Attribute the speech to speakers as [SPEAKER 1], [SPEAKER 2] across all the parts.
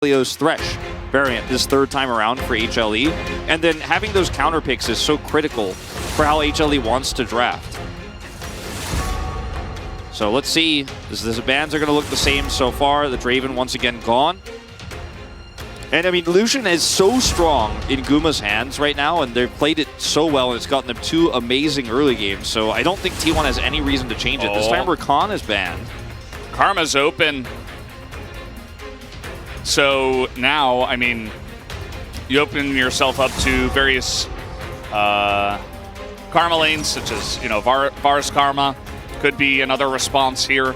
[SPEAKER 1] Leo's Thresh variant this third time around for HLE, and then having those counter picks is so critical for how HLE wants to draft. So let's see, the bans are going to look the same so far. The Draven once again gone. And I mean, Lucian is so strong in Guma's hands right now, and they've played it so well, and it's gotten them 2 amazing early games. So I don't think T1 has any reason to change it. This time Rakan is banned.
[SPEAKER 2] Karma's open. So now, I mean, you open yourself up to various Karma lanes, such as, you know, Varus Karma. Could be another response here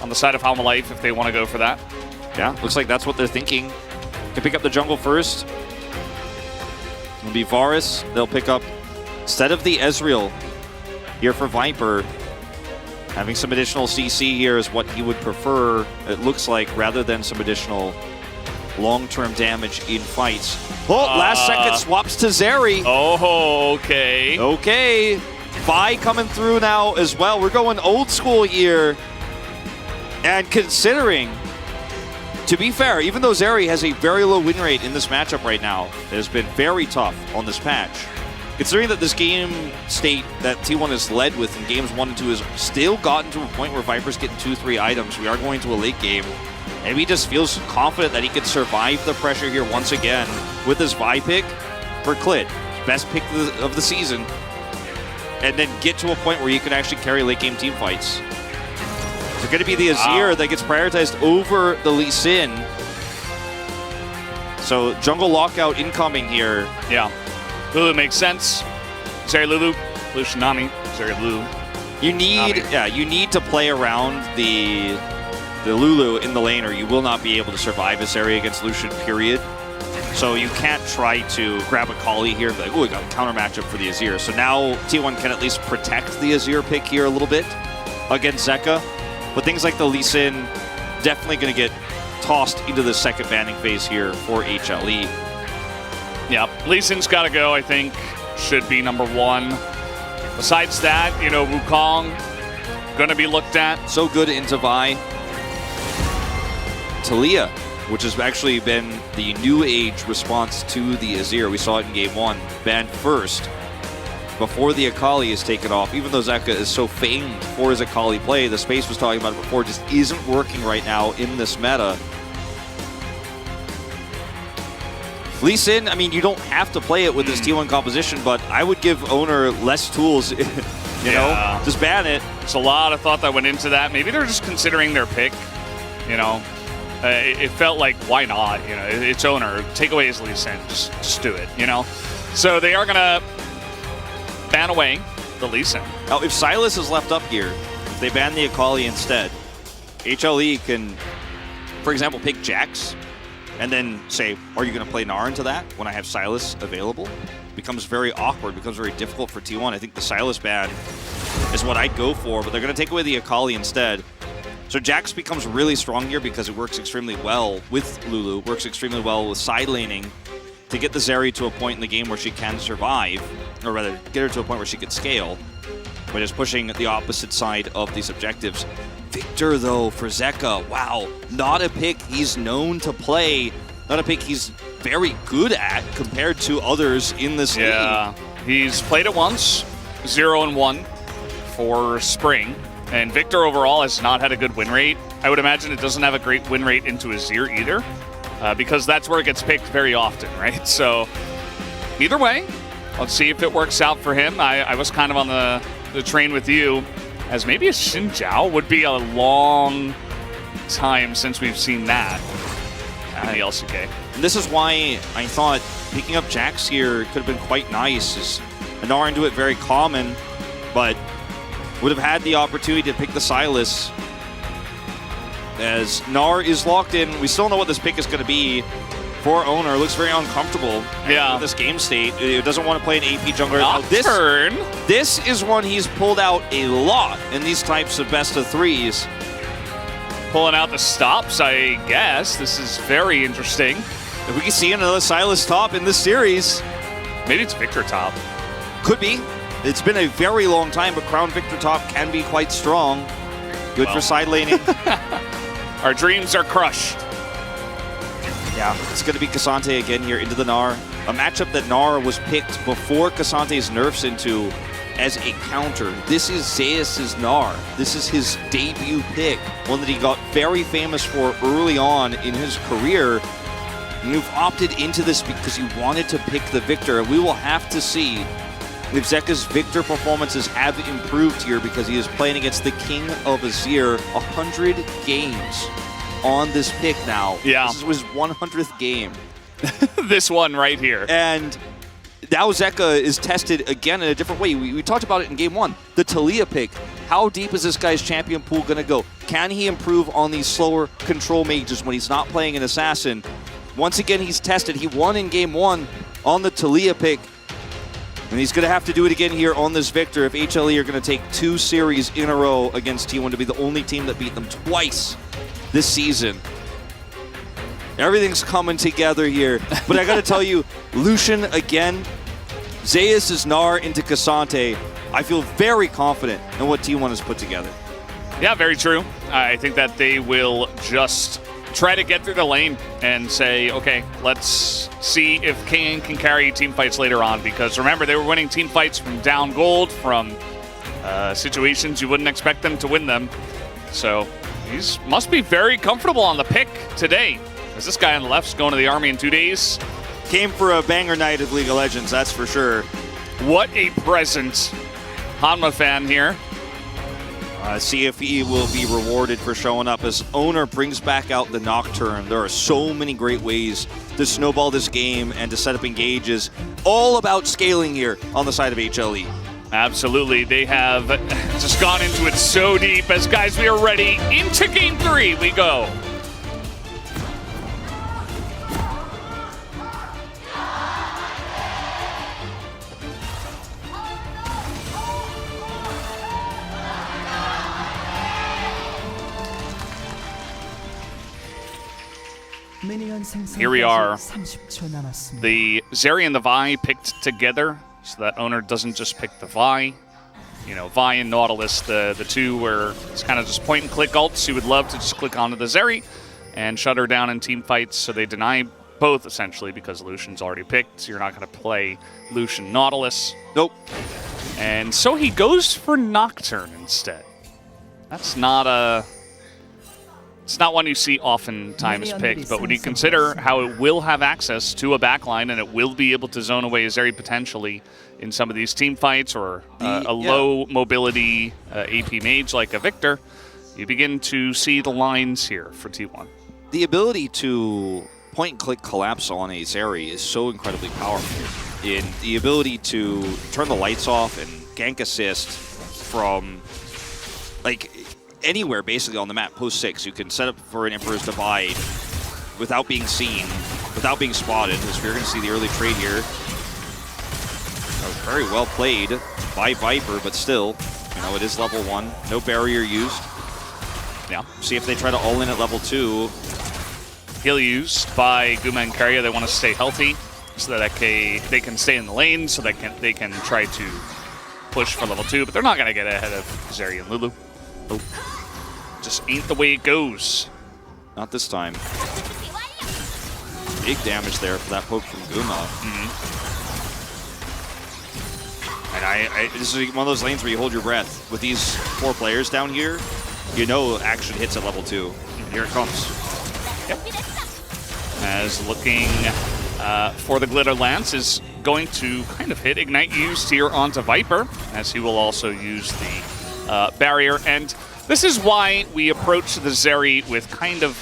[SPEAKER 2] on the side of Halma Life if they want to go for that.
[SPEAKER 1] Yeah, looks like that's what they're thinking. Can pick up the jungle first. It'll be Varus. They'll pick up, instead of the Ezreal here for Viper, having some additional CC here is what he would prefer, it looks like, rather than some additional long-term damage in fights. Oh, last second swaps to Zeri.
[SPEAKER 2] Oh, okay.
[SPEAKER 1] Okay. Vi coming through now as well. We're going old school here. And considering, to be fair, even though Zeri has a very low win rate in this matchup right now, it has been very tough on this patch. Considering that this game state that T1 has led with in games 1 and 2 has still gotten to a point where Viper's getting 2-3 items, we are going to a late game. Maybe he just feels confident that he could survive the pressure here once again with his Vi pick for Clit. Best pick of the season. And then get to a point where you can actually carry late game team fights. It's going to be the Azir that gets prioritized over the Lee Sin. So jungle lockout incoming here.
[SPEAKER 2] Yeah. Lulu makes sense. Zeri Lulu. Lucian Nami. Zeri Lulu.
[SPEAKER 1] You need, you need to play around the Lulu in the lane, or you will not be able to survive this area against Lucian, period. So you can't try to grab a Kali here and be like, oh, we got a counter matchup for the Azir. So now T1 can at least protect the Azir pick here a little bit against Zeka. But things like the Lee Sin definitely going to get tossed into the second banning phase here for HLE.
[SPEAKER 2] Yeah, Lee Sin's got to go, I think. Should be number 1. Besides that, you know, Wukong going to be looked at.
[SPEAKER 1] So good into Vi. Talia, which has actually been the new age response to the Azir. We saw it in game 1, banned first before the Akali is taken off. Even though Zeka is so famed for his Akali play, the Space was talking about it before, just isn't working right now in this meta. Lee Sin, I mean, you don't have to play it with this T1 composition, but I would give Oner less tools, you know, just ban it.
[SPEAKER 2] There's a lot of thought that went into that. Maybe they're just considering their pick, you know. It felt like, why not? You know, it's Oner. Take away his Lee Sin. Just do it, you know? So they are going to ban away the Lee Sin.
[SPEAKER 1] Now, if Sylas is left up here, if they ban the Akali instead, HLE can, for example, pick Jax and then say, are you going to play Gnar into that when I have Sylas available? Becomes very awkward, becomes very difficult for T1. I think the Sylas ban is what I'd go for, but they're going to take away the Akali instead. So Jax becomes really strong here because it works extremely well with Lulu, works extremely well with side laning to get the Zeri to a point in the game where she can survive, or rather, get her to a point where she could scale, but is pushing the opposite side of these objectives. Victor, though, for Zeka, wow, not a pick he's known to play, not a pick he's very good at compared to others in this league.
[SPEAKER 2] Yeah, he's played it once, 0-1 for Spring. And Victor overall has not had a good win rate. I would imagine it doesn't have a great win rate into Azir either, because that's where it gets picked very often, right? So either way, let's see if it works out for him. I was kind of on the train with you, as maybe a Xin Zhao would be a long time since we've seen that in the LCK.
[SPEAKER 1] And this is why I thought picking up Jax here could have been quite nice. Is Gnar into it very common, but would have had the opportunity to pick the Sylas. As Gnar is locked in, we still know what this pick is going to be for Oner. Looks very uncomfortable in this game state. It doesn't want to play an AP jungler. This is one he's pulled out a lot in these types of best of threes.
[SPEAKER 2] Pulling out the stops, I guess. This is very interesting.
[SPEAKER 1] If we can see another Sylas top in this series.
[SPEAKER 2] Maybe it's Victor top.
[SPEAKER 1] Could be. It's been a very long time, but Crown Victor top can be quite strong. Good for side laning.
[SPEAKER 2] Our dreams are crushed.
[SPEAKER 1] Yeah, it's going to be K'Sante again here into the Gnar. A matchup that Gnar was picked before K'Sante's nerfs into as a counter. This is Zeus' Gnar. This is his debut pick, one that he got very famous for early on in his career. And you've opted into this because you wanted to pick the Victor. We will have to see if Zeka's Victor performances have improved here because he is playing against the King of Azir. 100 games on this pick now.
[SPEAKER 2] Yeah.
[SPEAKER 1] This was his 100th game.
[SPEAKER 2] This one right here.
[SPEAKER 1] And now Zeka is tested again in a different way. We talked about it in game 1. The Talia pick. How deep is this guy's champion pool going to go? Can he improve on these slower control mages when he's not playing an assassin? Once again, he's tested. He won in game 1 on the Talia pick. And he's going to have to do it again here on this Victor if HLE are going to take 2 series in a row against T1 to be the only team that beat them twice this season. Everything's coming together here. But I got to tell you, Lucian again, Zeus' Gnar into K'Sante. I feel very confident in what T1 has put together.
[SPEAKER 2] Yeah, very true. I think that they will just try to get through the lane and say, okay, let's see if King can carry team fights later on. Because remember, they were winning team fights from down gold, from situations you wouldn't expect them to win them. So he must be very comfortable on the pick today. As this guy on the left's going to the army in 2 days.
[SPEAKER 1] Came for a banger night of League of Legends, that's for sure.
[SPEAKER 2] What a present. Hanma fan here.
[SPEAKER 1] See if he will be rewarded for showing up as Oner brings back out the Nocturne. There are so many great ways to snowball this game and to set up engages. All about scaling here on the side of HLE.
[SPEAKER 2] Absolutely. They have just gone into it so deep. As guys, we are ready. Into game 3 we go. Here we are. The Zeri and the Vi picked together, so that Oner doesn't just pick the Vi. You know, Vi and Nautilus, the two where it's kind of just point and click ults. You would love to just click onto the Zeri and shut her down in team fights, so they deny both essentially because Lucian's already picked, so you're not going to play Lucian Nautilus.
[SPEAKER 1] Nope.
[SPEAKER 2] And so he goes for Nocturne instead. That's not a... It's not one you see oftentimes picked, but when you consider how it will have access to a backline and it will be able to zone away Zeri potentially in some of these team fights or a low mobility AP mage like a Victor, you begin to see the lines here for T1.
[SPEAKER 1] The ability to point and click collapse on a Zeri is so incredibly powerful. In the ability to turn the lights off and gank assist from like anywhere basically on the map, post 6, you can set up for an Emperor's Divide without being seen, without being spotted, as we're going to see the early trade here. That was very well played by Viper, but still, you know, it is level 1. No barrier used.
[SPEAKER 2] Yeah.
[SPEAKER 1] See if they try to all in at level 2.
[SPEAKER 2] Heal used by Guma and Keria. They want to stay healthy so that they can stay in the lane, so that they can try to push for level 2, but they're not going to get ahead of Zeri and Lulu. Oh. Just ain't the way it goes.
[SPEAKER 1] Not this time. Big damage there for that poke from Guma. And this is one of those lanes where you hold your breath. With these 4 players down here, you know action hits at level 2. And here it comes.
[SPEAKER 2] Yep. As looking for the Glitter Lance is going to kind of hit Ignite used here onto Viper, as he will also use the barrier. And this is why we approach the Zeri with kind of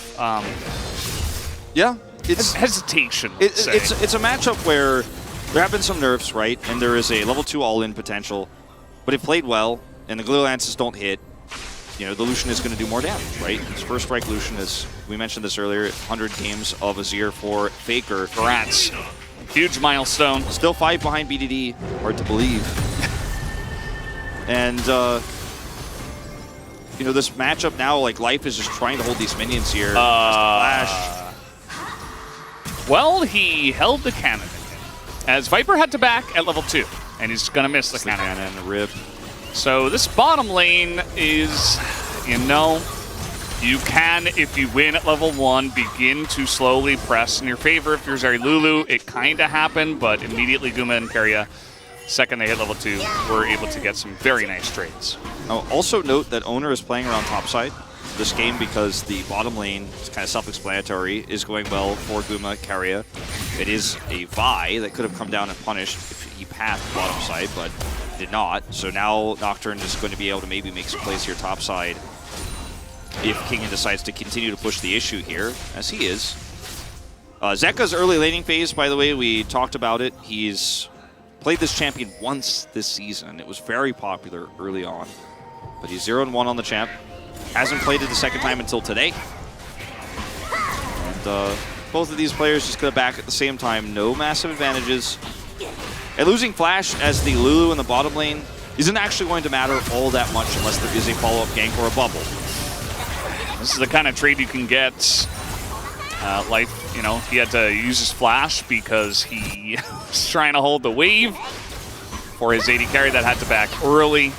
[SPEAKER 1] it's
[SPEAKER 2] hesitation.
[SPEAKER 1] It's a matchup where there have been some nerfs, right? And there is a level 2 all-in potential, but it played well, and the Glitter Lances don't hit. You know, the Lucian is going to do more damage, right? His first strike Lucian is, we mentioned this earlier, 100 games of Azir for Faker.
[SPEAKER 2] Congrats. Huge milestone.
[SPEAKER 1] Still 5 behind BDD, hard to believe. And, you know, this matchup now, like, Life is just trying to hold these minions here. Flash.
[SPEAKER 2] Well, he held the cannon as Viper had to back at level 2, and he's going to miss the cannon.
[SPEAKER 1] And the rib.
[SPEAKER 2] So this bottom lane is, you know, You can, if you win at level 1, begin to slowly press in your favor. If you're Zeri Lulu, it kind of happened, but immediately Guma and Keria, second they hit level 2, were able to get some very nice trades.
[SPEAKER 1] Now, also note that Oner is playing around topside this game because the bottom lane, is kind of self-explanatory, is going well for Guma, Keria. It is a Vi that could have come down and punished if he passed bottom side, but did not. So now Nocturne is going to be able to maybe make some plays here topside if Kingen decides to continue to push the issue here, as he is. Zeka's early laning phase, by the way, we talked about it. He's played this champion once this season. It was very popular early on, but he's 0-1 on the champ. Hasn't played it the second time until today. And both of these players just got back at the same time. No massive advantages. And losing Flash as the Lulu in the bottom lane isn't actually going to matter all that much unless there is a follow-up gank or a bubble.
[SPEAKER 2] This is the kind of trade you can get. You know, he had to use his Flash because he was trying to hold the wave for his AD carry that had to back early.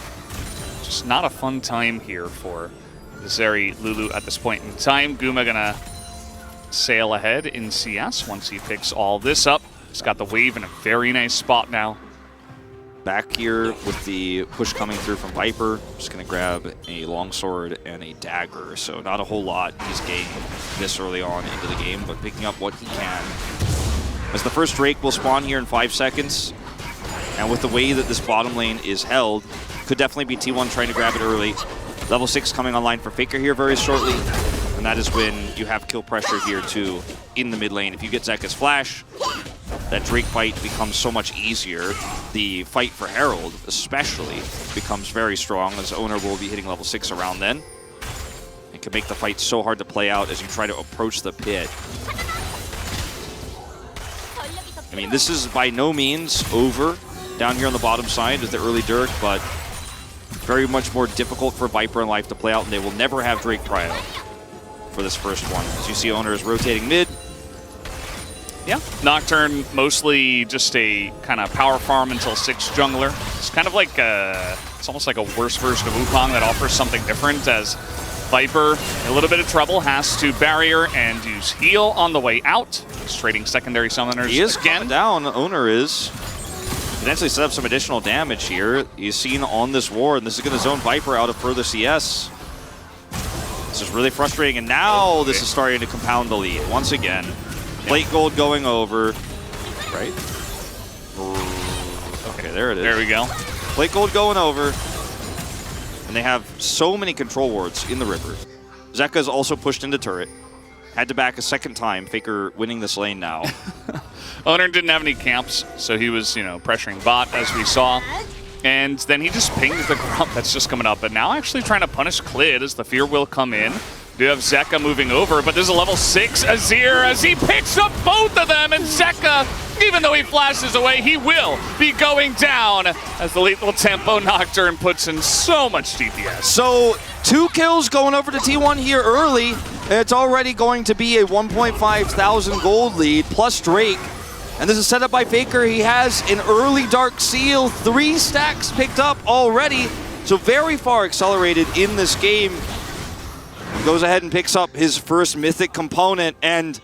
[SPEAKER 2] Just not a fun time here for Zeri Lulu at this point in time. Guma gonna sail ahead in CS once he picks all this up. He's got the wave in a very nice spot now.
[SPEAKER 1] Back here with the push coming through from Viper. Just going to grab a longsword and a dagger. So not a whole lot he's gained this early on into the game, but picking up what he can. As the first Drake will spawn here in 5 seconds. And with the way that this bottom lane is held, could definitely be T1 trying to grab it early. Level 6 coming online for Faker here very shortly. And that is when you have kill pressure here too in the mid lane. If you get Zeka's Flash, that Drake fight becomes so much easier. The fight for Herald, especially, becomes very strong, as Oner will be hitting level 6 around then. It can make the fight so hard to play out as you try to approach the pit. I mean, this is by no means over down here on the bottom side with the early Dirk, but very much more difficult for Viper and Life to play out, and they will never have Drake Cryo for this first one. As you see, Oner is rotating mid.
[SPEAKER 2] Yeah, Nocturne mostly just a kind of power farm until 6 jungler. It's kind of like it's almost like a worse version of Wukong that offers something different, as Viper, in a little bit of trouble, has to barrier and use heal on the way out. He's trading secondary summoners.
[SPEAKER 1] He is again down. Oner is potentially set up some additional damage here. He's seen on this ward, and this is going to zone Viper out of further CS. This is really frustrating, and now this is starting to compound the lead once again. Plate gold going over, right? Okay, there it is.
[SPEAKER 2] There we go.
[SPEAKER 1] Plate gold going over. And they have so many control wards in the river. Zeka's also pushed into turret. Had to back a second time. Faker winning this lane now.
[SPEAKER 2] Oner didn't have any camps, so he was, you know, pressuring bot, as we saw. And then he just pinged the Grump that's just coming up. But now actually trying to punish Klid as the fear will come in. Do have Zeka moving over, but there's a level 6 Azir as he picks up both of them, and Zeka, even though he flashes away, he will be going down as the lethal tempo Nocturne puts in so much DPS.
[SPEAKER 1] So 2 kills going over to T1 here early. It's already going to be a 1.5 thousand gold lead plus Drake. And this is set up by Faker. He has an early Dark Seal, 3 stacks picked up already. So very far accelerated in this game. Goes ahead and picks up his first mythic component, and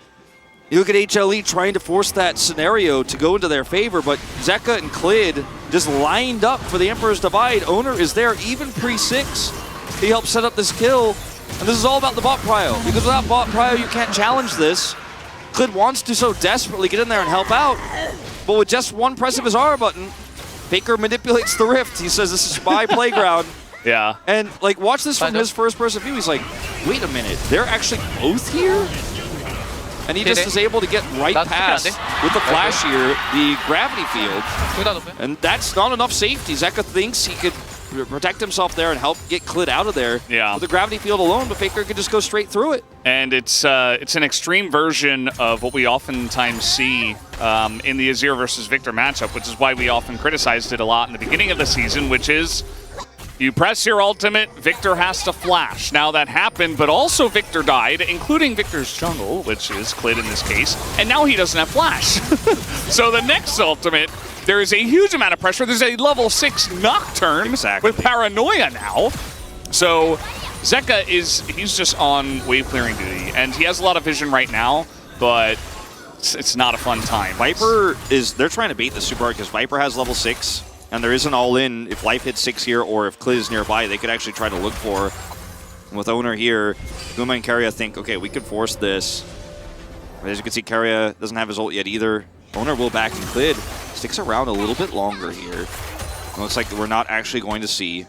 [SPEAKER 1] you look at HLE trying to force that scenario to go into their favor, but Zeka and Klid just lined up for the Emperor's Divide. Oner is there even pre-6. He helped set up this kill, and this is all about the bot prio, because without bot prio you can't challenge this. Klid wants to so desperately get in there and help out, but with just one press of his R button, Faker manipulates the rift. He says this is my playground.
[SPEAKER 2] Yeah.
[SPEAKER 1] And, like, watch this from his first-person view. He's like, wait a minute, they're actually both here? And he just is able to get right past, with the flash here, the gravity field. And that's not enough safety. Zeka thinks he could protect himself there and help get Klid out of there with the gravity field alone, but Faker could just go straight through it.
[SPEAKER 2] And it's an extreme version of what we oftentimes see in the Azir versus Victor matchup, which is why we often criticized it a lot in the beginning of the season, which is you press your ultimate, Victor has to flash. Now that happened, but also Victor died, including Victor's jungle, which is Klid in this case, and now he doesn't have flash. So the next ultimate, there is a huge amount of pressure. There's a level 6 Nocturne with Paranoia now. So Zeka he's just on wave clearing duty, and he has a lot of vision right now, but it's not a fun time.
[SPEAKER 1] Viper they're trying to bait the super hard because Viper has level 6, and there is an all-in. If Life hits 6 here, or if Klid is nearby, they could actually try to look for. And with Oner here, Guma and Keria think, okay, we could force this. As you can see, Keria doesn't have his ult yet either. Oner will back, and Klid sticks around a little bit longer here. It looks like we're not actually going to see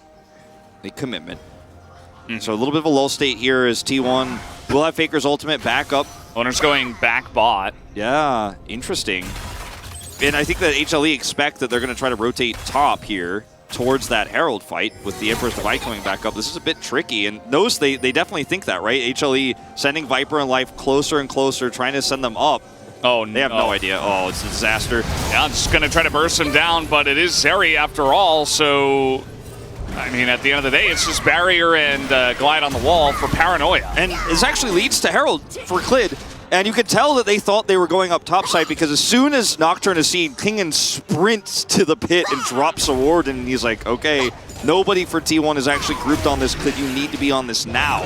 [SPEAKER 1] a commitment. So a little bit of a lull state here as T1 will have Faker's ultimate back up.
[SPEAKER 2] Oner's going back bot.
[SPEAKER 1] Yeah, interesting. And I think that HLE expect that they're going to try to rotate top here towards that Herald fight with the Emperor's Divide coming back up. This is a bit tricky, and they definitely think that, right? HLE sending Viper and Life closer and closer, trying to send them up.
[SPEAKER 2] Oh,
[SPEAKER 1] they have no idea. Oh, it's a disaster.
[SPEAKER 2] Yeah, I'm just going to try to burst him down, but it is Zeri after all, so... I mean, at the end of the day, it's just barrier and glide on the wall for Paranoia.
[SPEAKER 1] And this actually leads to Herald for Klid. And you could tell that they thought they were going up topside because as soon as Nocturne is seen, Kingen sprints to the pit and drops a ward, and he's like, okay, nobody for T1 is actually grouped on this, Klid. You need to be on this now.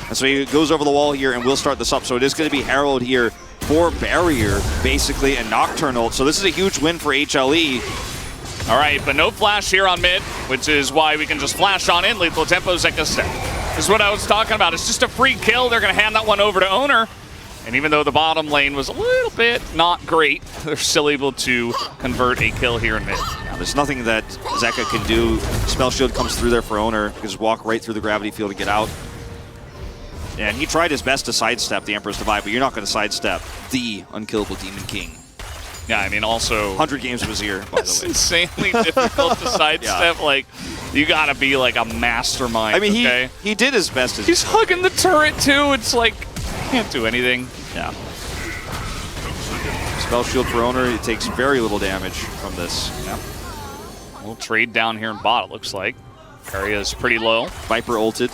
[SPEAKER 1] And so he goes over the wall here and we'll start this up. So it is going to be Herald here for barrier, basically, and Nocturne ult. So this is a huge win for HLE.
[SPEAKER 2] All right, but no flash here on mid, which is why we can just flash on in. Lethal tempo, Zeka step. This is what I was talking about. It's just a free kill. They're going to hand that one over to Oner. And even though the bottom lane was a little bit not great, they're still able to convert a kill here in mid.
[SPEAKER 1] Now, there's nothing that Zeka can do. Spell Shield comes through there for Oner. He can just walk right through the gravity field and get out. And he tried his best to sidestep the Emperor's Divide, but you're not going to sidestep the unkillable Demon King.
[SPEAKER 2] Yeah, I mean, also...
[SPEAKER 1] 100 games of Azir, by the way.
[SPEAKER 2] It's insanely difficult to sidestep. Yeah. Like, you gotta be, like, a mastermind,
[SPEAKER 1] I mean,
[SPEAKER 2] okay?
[SPEAKER 1] he did his best.
[SPEAKER 2] He's hugging the turret, too. It's like, can't do anything.
[SPEAKER 1] Yeah. Spell Shield for Oner. It takes very little damage from this.
[SPEAKER 2] Yeah. We'll trade down here in bot, it looks like. Keria is pretty low.
[SPEAKER 1] Viper ulted.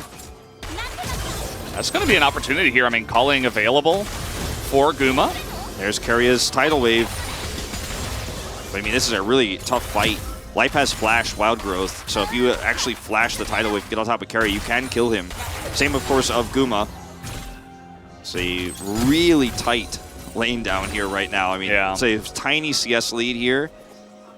[SPEAKER 2] That's gonna be an opportunity here. I mean, calling available for Guma.
[SPEAKER 1] There's Keria's tidal wave. But I mean, this is a really tough fight. Life has flash, wild growth, so if you actually flash the tidal wave, get on top of Keria, you can kill him. Same, of course, of Guma. It's a really tight lane down here right now. I mean, yeah. It's a tiny CS lead here.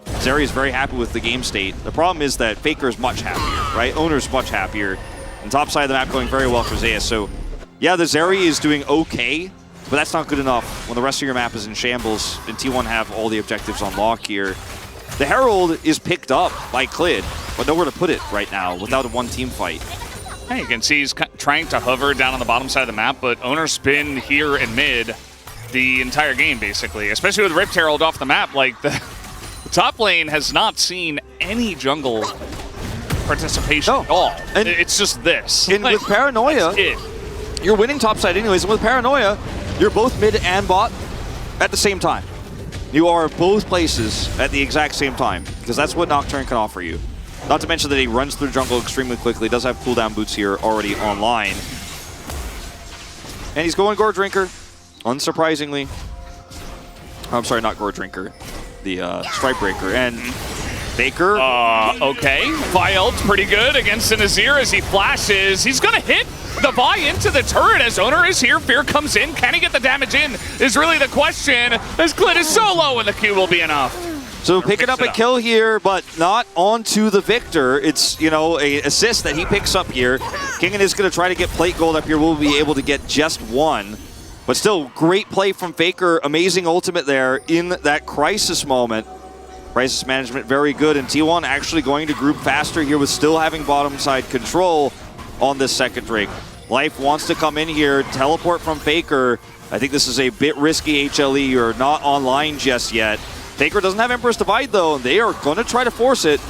[SPEAKER 1] Zeri is very happy with the game state. The problem is that Faker is much happier, right? Oner's much happier. And top side of the map going very well for Zeus. So, yeah, the Zeri is doing okay, but that's not good enough when the rest of your map is in shambles and T1 have all the objectives on lock here. The Herald is picked up by Klid, but nowhere to put it right now without a one-team fight.
[SPEAKER 2] Hey, you can see he's trying to hover down on the bottom side of the map, but Oner's been here in mid the entire game, basically. Especially with Rift Herald off the map, like the top lane has not seen any jungle participation at all. And it's just this.
[SPEAKER 1] And like, with Paranoia, you're winning topside anyways, and with Paranoia, you're both mid and bot at the same time. You are both places at the exact same time, because that's what Nocturne can offer you. Not to mention that he runs through jungle extremely quickly, does have cooldown boots here already online. And he's going Gore Drinker, unsurprisingly. Oh, I'm sorry, not Gore Drinker, the Stripe Breaker. And Faker.
[SPEAKER 2] Okay, Vi ult's pretty good against an Azir as he flashes. He's gonna hit the Vi into the turret as Oner is here. Fear comes in. Can he get the damage in is really the question, as Klid is so low and the Q will be enough.
[SPEAKER 1] So picking up a kill here, but not onto the Victor. It's, you know, a assist that he picks up here. Kingen is going to try to get plate gold up here. We'll be able to get just one. But still, great play from Faker. Amazing ultimate there in that crisis moment. Crisis management, very good. And T1 actually going to group faster here with still having bottom side control on this second Drake. Life wants to come in here, teleport from Faker. I think this is a bit risky, HLE. You're not online just yet. Faker doesn't have Emperor's Divide, though, and they are going to try to force it.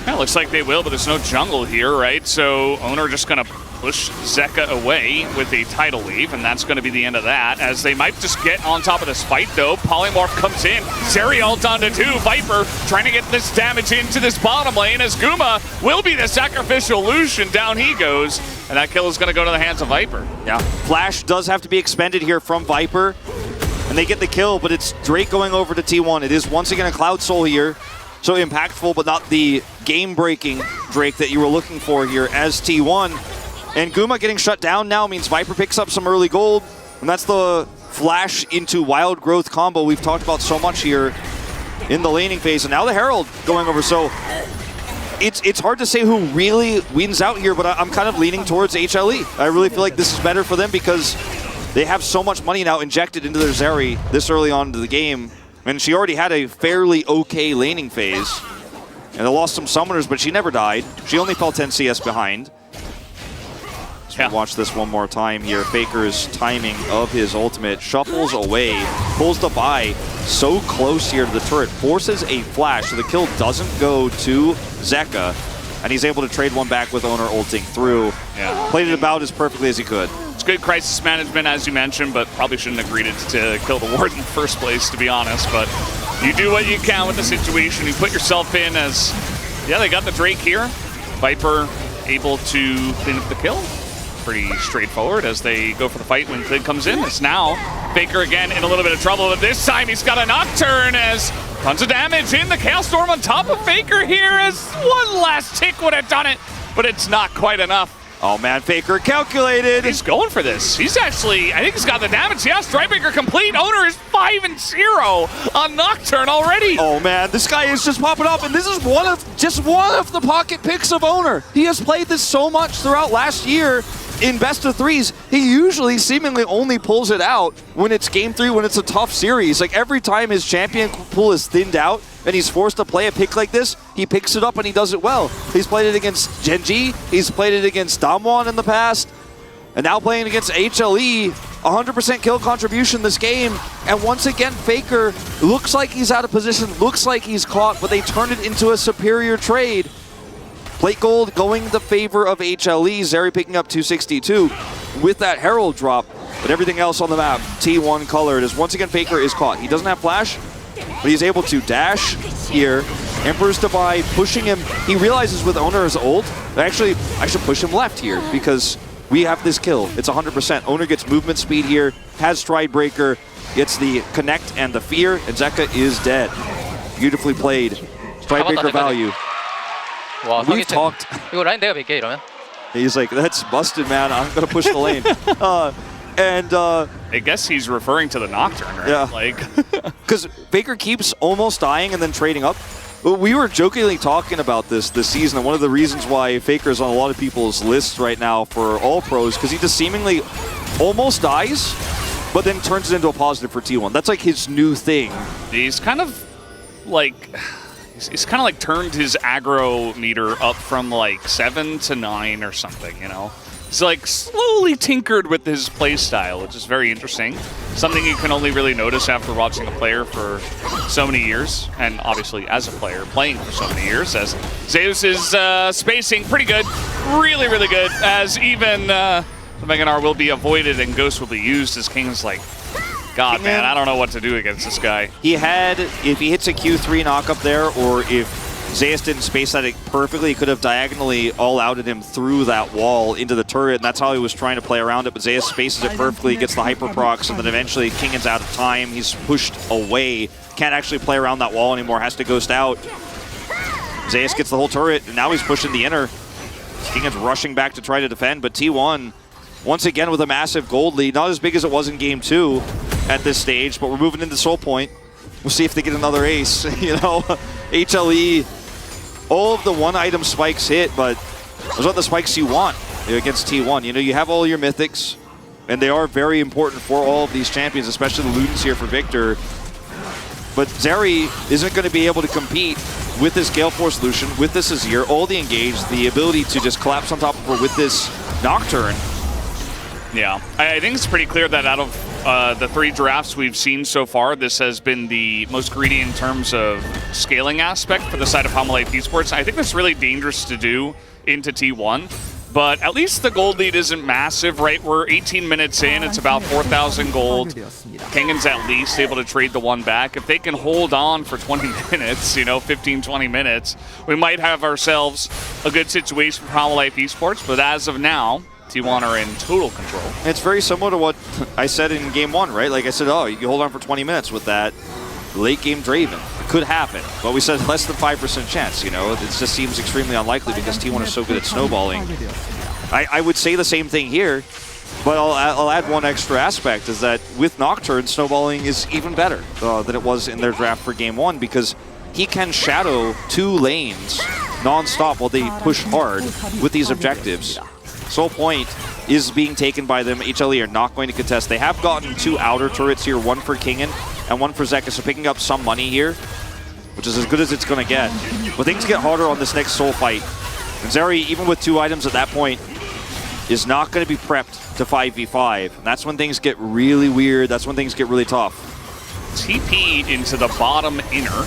[SPEAKER 2] Yeah, it looks like they will, but there's no jungle here, right? So Oner just going to push Zeka away with a tidal wave, and that's going to be the end of that, as they might just get on top of this fight, though. Polymorph comes in. Zeri ult onto 2. Viper trying to get this damage into this bottom lane, as Guma will be the sacrificial Lucian. Down he goes, and that kill is going to go to the hands of Viper.
[SPEAKER 1] Yeah, Flash does have to be expended here from Viper. And they get the kill, but it's Drake going over to T1. It is once again a Cloud Soul here. So impactful, but not the game-breaking Drake that you were looking for here, as T1 And Guma getting shut down now means Viper picks up some early gold, and that's the flash into wild growth combo we've talked about so much here in the laning phase. And now the Herald going over, so it's hard to say who really wins out here, but I'm kind of leaning towards HLE. I really feel like this is better for them because they have so much money now injected into their Zeri this early on into the game. And she already had a fairly okay laning phase. And they lost some summoners, but she never died. She only fell 10 CS behind. So watch this one more time here. Faker's timing of his ultimate. Shuffles away, pulls the buy so close here to the turret. Forces a flash, so the kill doesn't go to Zeka. And he's able to trade one back with Oner ulting through.
[SPEAKER 2] Yeah.
[SPEAKER 1] Played it about as perfectly as he could.
[SPEAKER 2] It's good crisis management, as you mentioned, but probably shouldn't have agreed to kill the ward in the first place, to be honest. But you do what you can with the situation. You put yourself in as, yeah, they got the Drake here. Viper able to clean up the kill. Pretty straightforward as they go for the fight when Fid comes in. It's now Faker again in a little bit of trouble, but this time he's got a Nocturne as tons of damage in the Chaos Storm on top of Faker here as one last tick would have done it, but it's not quite enough.
[SPEAKER 1] Oh man, Faker calculated.
[SPEAKER 2] He's going for this. He's actually, I think he's got the damage. Yeah, Strikebreaker complete. Oner is 5-0 on Nocturne already.
[SPEAKER 1] Oh man, this guy is just popping up, and this is just one of the pocket picks of Oner. He has played this so much throughout last year. In best of threes, he usually seemingly only pulls it out when it's game 3, when it's a tough series. Like every time his champion pool is thinned out and he's forced to play a pick like this, he picks it up and he does it well. He's played it against Genji, he's played it against Damwon in the past, and now playing against HLE, 100% kill contribution this game. And once again, Faker looks like he's out of position, looks like he's caught, but they turn it into a superior trade. Plate gold going the favor of HLE. Zeri picking up 262 with that Herald drop. But everything else on the map, T1 colored, as once again Faker is caught. He doesn't have flash, but he's able to dash here. Emperor's Divide pushing him. He realizes with Oner's ult, actually, I should push him left here because we have this kill. It's 100%. Oner gets movement speed here, has Stridebreaker, gets the connect and the fear, and Zeka is dead. Beautifully played. Stridebreaker value. We've talked.
[SPEAKER 3] 이거 라인 내가 밀게 이러면.
[SPEAKER 1] He's like, that's busted, man. I'm gonna push the lane.
[SPEAKER 2] I guess he's referring to the Nocturne, right?
[SPEAKER 1] Yeah.
[SPEAKER 2] Like,
[SPEAKER 1] because Faker keeps almost dying and then trading up. We were jokingly talking about this season, and one of the reasons why Faker's on a lot of people's lists right now for all pros, because he just seemingly almost dies, but then turns it into a positive for T1. That's like his new thing.
[SPEAKER 2] he's kind of like turned his aggro meter up from like 7 to 9 or something, you know? He's like slowly tinkered with his play style, which is very interesting. Something you can only really notice after watching a player for so many years, and obviously as a player playing for so many years, as Zeus is spacing pretty good, really, really good, as even the Meganar will be avoided and Ghost will be used as King's like, God, man, I don't know what to do against this guy.
[SPEAKER 1] He had, if he hits a Q3 knock up there, or if Zeus didn't space that perfectly, he could have diagonally all-outed him through that wall into the turret, and that's how he was trying to play around it, but Zeus spaces it perfectly, gets the hyper procs, and then eventually Kingan's out of time. He's pushed away, can't actually play around that wall anymore, has to ghost out. Zeus gets the whole turret, and now he's pushing the inner. Kingan's rushing back to try to defend, but T1, once again with a massive gold lead, not as big as it was in Game 2 at this stage, but we're moving into Soul Point. We'll see if they get another ace. You know, HLE, all of the one-item spikes hit, but those are the spikes you want against T1. You know, you have all your mythics, and they are very important for all of these champions, especially the Ludens here for Victor. But Zeri isn't going to be able to compete with this Gale Force Lucian, with this Azir, all the engage, the ability to just collapse on top of her with this Nocturne.
[SPEAKER 2] Yeah, I think it's pretty clear that out of the 3 drafts we've seen so far, this has been the most greedy in terms of scaling aspect for the side of Hamalite Esports. I think that's really dangerous to do into T1, but at least the gold lead isn't massive, right? We're 18 minutes in, it's about 4,000 gold. Kangan's at least able to trade the one back. If they can hold on for 20 minutes, you know, 15, 20 minutes, we might have ourselves a good situation for Hamalite Esports, but as of now, T1 are in total control.
[SPEAKER 1] It's very similar to what I said in Game 1, right? Like I said, oh, you can hold on for 20 minutes with that late game Draven. It could happen, but we said less than 5% chance, you know? It just seems extremely unlikely because T1 is so good at snowballing. I would say the same thing here, but I'll add one extra aspect, is that with Nocturne, snowballing is even better than it was in their draft for Game 1, because he can shadow 2 lanes non-stop while they push hard with these objectives. Sole point is being taken by them. HLE are not going to contest. They have gotten 2 outer turrets here, one for Kingen and one for Zeka, so picking up some money here, which is as good as it's going to get. But things get harder on this next Soul fight. And Zeri, even with 2 items at that point, is not going to be prepped to 5v5. And that's when things get really weird. That's when things get really tough.
[SPEAKER 2] TP into the bottom inner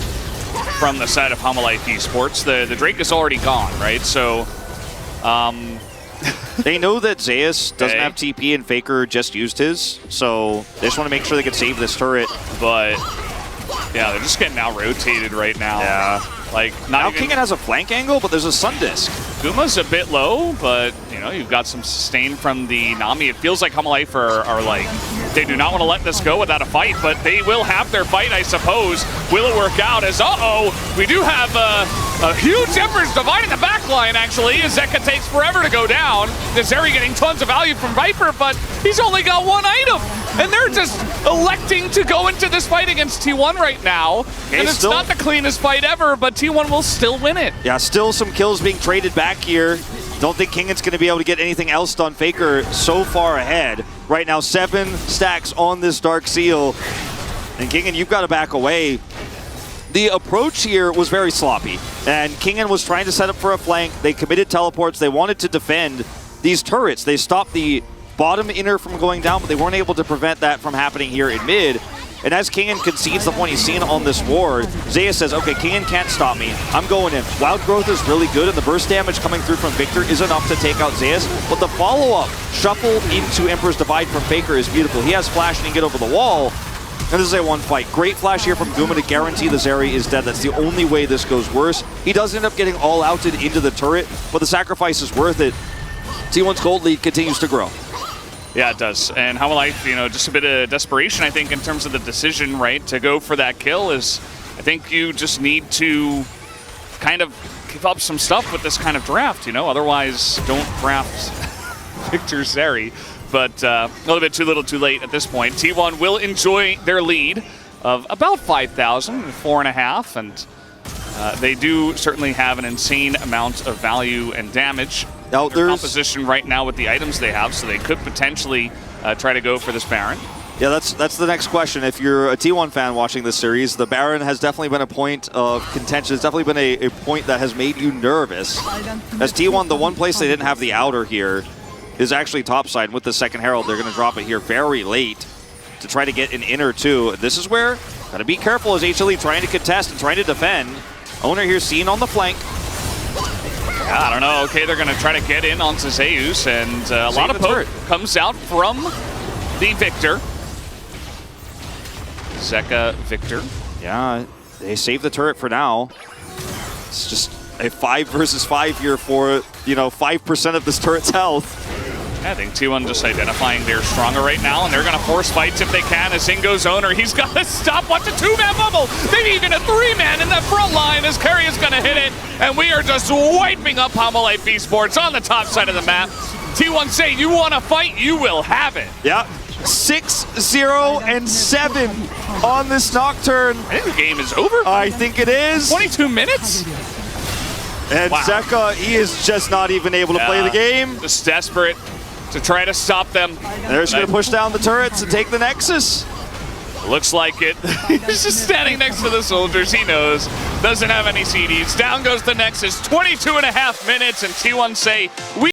[SPEAKER 2] from the side of Life Esports. The Drake is already gone, right? So,
[SPEAKER 1] they know that Zeus doesn't have TP and Faker just used his, so they just want to make sure they can save this turret.
[SPEAKER 2] But yeah, they're just getting out rotated right now.
[SPEAKER 1] Yeah.
[SPEAKER 2] Like,
[SPEAKER 1] now Kingen has a flank angle, but there's a Sun Disc.
[SPEAKER 2] Guma's a bit low, but you know, you've got some sustain from the Nami. It feels like Life are like, they do not want to let this go without a fight, but they will have their fight, I suppose. Will it work out? As we do have a huge Emperor's Divide in the back line, actually, as Zeka takes forever to go down. Zeri getting tons of value from Viper, but he's only got 1 item. And they're just electing to go into this fight against T1 right now. And it's not the cleanest fight ever, but T1 will still win it.
[SPEAKER 1] Yeah, still some kills being traded back here. Don't think Kingen's going to be able to get anything else done. Faker so far ahead. Right now, 7 stacks on this Dark Seal. And Kingen, you've got to back away. The approach here was very sloppy. And Kingen was trying to set up for a flank. They committed teleports. They wanted to defend these turrets. They stopped the bottom inner from going down, but they weren't able to prevent that from happening here in mid. And as Kingen concedes the point he's seen on this ward, Zeus says, okay, Kingen can't stop me. I'm going in. Wild Growth is really good, and the burst damage coming through from Victor is enough to take out Zeus. But the follow-up shuffle into Emperor's Divide from Faker is beautiful. He has flash and he can get over the wall. And this is a 1 fight. Great flash here from Guma to guarantee the Zeri is dead. That's the only way this goes worse. He does end up getting all outed into the turret, but the sacrifice is worth it. T1's gold lead continues to grow.
[SPEAKER 2] Yeah, it does. And Life, you know, just a bit of desperation, I think, in terms of the decision, right, to go for that kill is, I think you just need to kind of give up some stuff with this kind of draft, you know, otherwise don't draft Victor Zeri. But a little bit too little too late at this point. T1 will enjoy their lead of about 5,000, 4.5, and they do certainly have an insane amount of value and damage.
[SPEAKER 1] Now,
[SPEAKER 2] their composition right now with the items they have, so they could potentially try to go for this Baron.
[SPEAKER 1] Yeah, that's the next question. If you're a T1 fan watching this series, the Baron has definitely been a point of contention. It's definitely been a point that has made you nervous. As T1, the one place they didn't have the outer here is actually topside. With the second Herald, they're going to drop it here very late to try to get an inner too. This is where, got to be careful as HLE trying to contest and trying to defend. Oner here seen on the flank.
[SPEAKER 2] I don't know. Okay, they're going to try to get in onto Zeus, and a lot of poke comes out from the Victor. Zeka Victor.
[SPEAKER 1] Yeah, they save the turret for now. It's just a 5 versus 5 here for, you know, 5% of this turret's health.
[SPEAKER 2] I think T1 just identifying they're stronger right now, and they're going to force fights if they can. As in goes Oner, he's got to stop. Watch a 2-man bubble. Maybe even a 3-man in the front line as Keria's going to hit it. And we are just wiping up Life Esports on the top side of the map. T1 say, you want to fight, you will have it.
[SPEAKER 1] Yeah. 6-0 and 7 on this Nocturne.
[SPEAKER 2] I think the game is over.
[SPEAKER 1] I think it is.
[SPEAKER 2] 22 minutes.
[SPEAKER 1] And wow. Zeka, he is just not even able to play the game.
[SPEAKER 2] Just desperate to try to stop them.
[SPEAKER 1] They're just going to push down the turrets and take the Nexus.
[SPEAKER 2] Looks like it. He's just standing next to the soldiers. He knows. Doesn't have any CDs. Down goes the Nexus. 22.5 minutes, and T1 say, we